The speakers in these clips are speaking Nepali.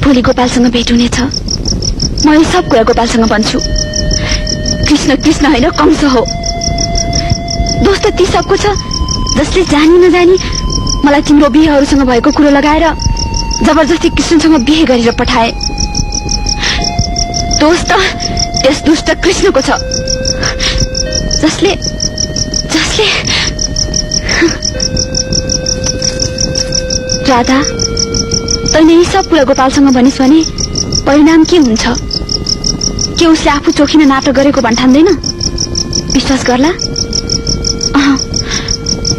भोलि गोपालसँग भेट हुनेछ। म यो सब कुरा गोपालसँग भन्छु। कृष्ण कृष्ण होइन कंस हो। दोस्त ती सबको छ जसले जानी नजानी मलाई तिम्रो बिहेहरूसँग भएको कुरो लगाएर जबरजस्ती कृष्णसँग बिहे गरेर पठाए। दोस्त त्यस दुष्ट कृष्णको छ जसले जसले राधा, तैले यी सब कुरा गोपालसँग भनिस् भने परिणाम के हुन्छ? के उसले आफू चोखिन नाटक गरेको भन्ठान्दैन? विश्वास गर्ला?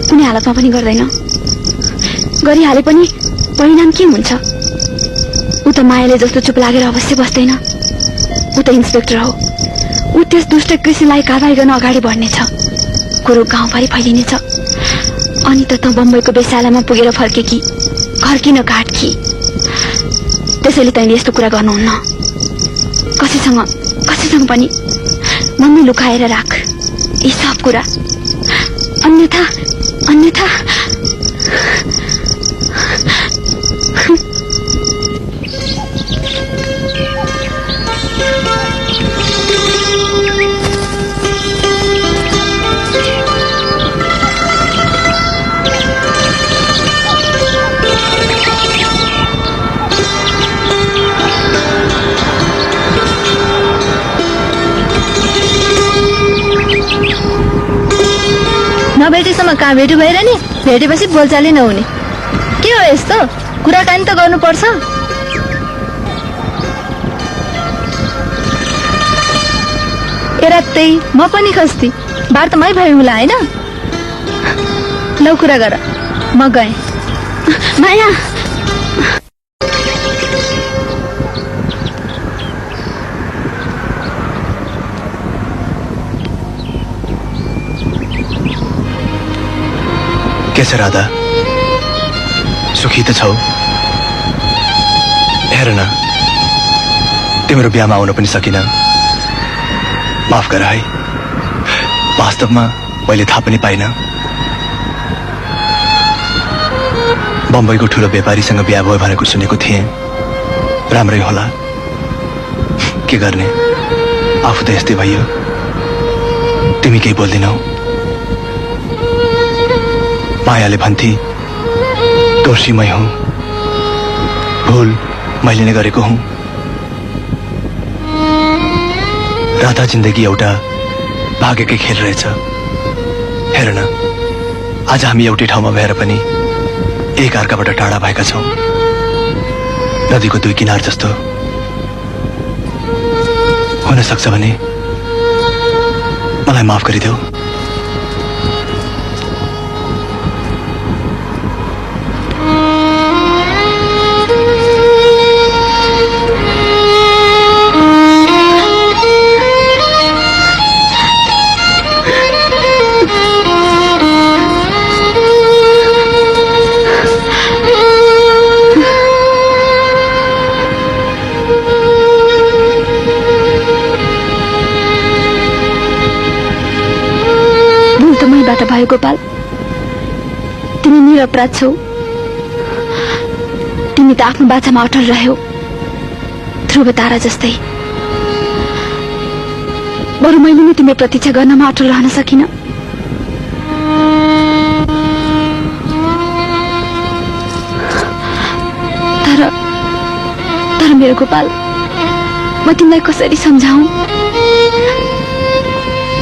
कुनै हालतमा पनि गर्दैन। गरिहाले पनि परिणाम के हुन्छ? ऊ त मायाले जस्तो चुप लागेर अवश्य बस्दैन। ऊ त इन्सपेक्टर हो। ऊ त्यस दुष्ट कृष्णलाई कारवाही गर्न अगाडि बढ्नेछ। कुरो गाउँभरि फैलिनेछ। अनि त बम्बईको वेश्यालयमा पुगेर फर्केकी, घर किन काटकी। त्यसैले तैँले यस्तो कुरा गर्नुहुन्न। कसैसँग पनि मम्मी लुकाएर राख यी सब कुरा। अन्यथा नभेटेसम्म कहाँ भेट भएर नि, भेटेपछि बोलचालै नहुने। के हो यस्तो? कुराकानी त गर्नुपर्छ। एरात्तै म पनि खस्ती बार त मै भए होला होइन। लौ कुरा गर, म गएँ। माया के छ राधा, सुखी त छौ? हेर न, तिम्रो बिहामा आउन पनि सकिन। माफ गर है, वास्तवमा मैले थाहा पनि पाइन। बम्बईको ठुलो व्यापारीसँग बिहा भयो भनेको सुनेको थिएँ। राम्रै होला, के गर्ने, आफू त यस्तै भइयो। तिमी केही बोल्दिनौ। मायाले भन्थे दोषी मै हुँ, भूल मैले नै गरेको हुँ। राधा, जिन्दगी एउटा भाग्यकै खेल रहेछ। हेर न, आज हामी एउटै ठाउँमा भएर पनि एक अर्काबाट टाढा भएका छौँ। नदीको दुई किनार जस्तो। हुन सक्छ भने मलाई माफ गरिदेऊ। भयो गोपाल, तिमी निरपराध छौ। तिमी त आफ्नो बाछामा अटल रह्यौ, ध्रुव तारा जस्तै। बरु मैले नि तिम्रो प्रतीक्षा गर्नमा अटल रहन सकिन। तर मेरो गोपाल, म तिमीलाई कसरी सम्झाऊ?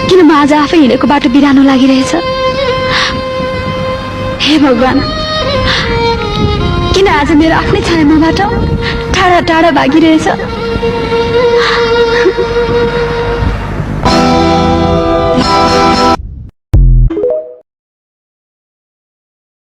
किन म आज आफै हिँडेको बाटो बिरानो लागिरहेछ? हे भगवान, किन आज मेरो आफ्नै छायामाबाट टाढा टाढा भागिरहेछ?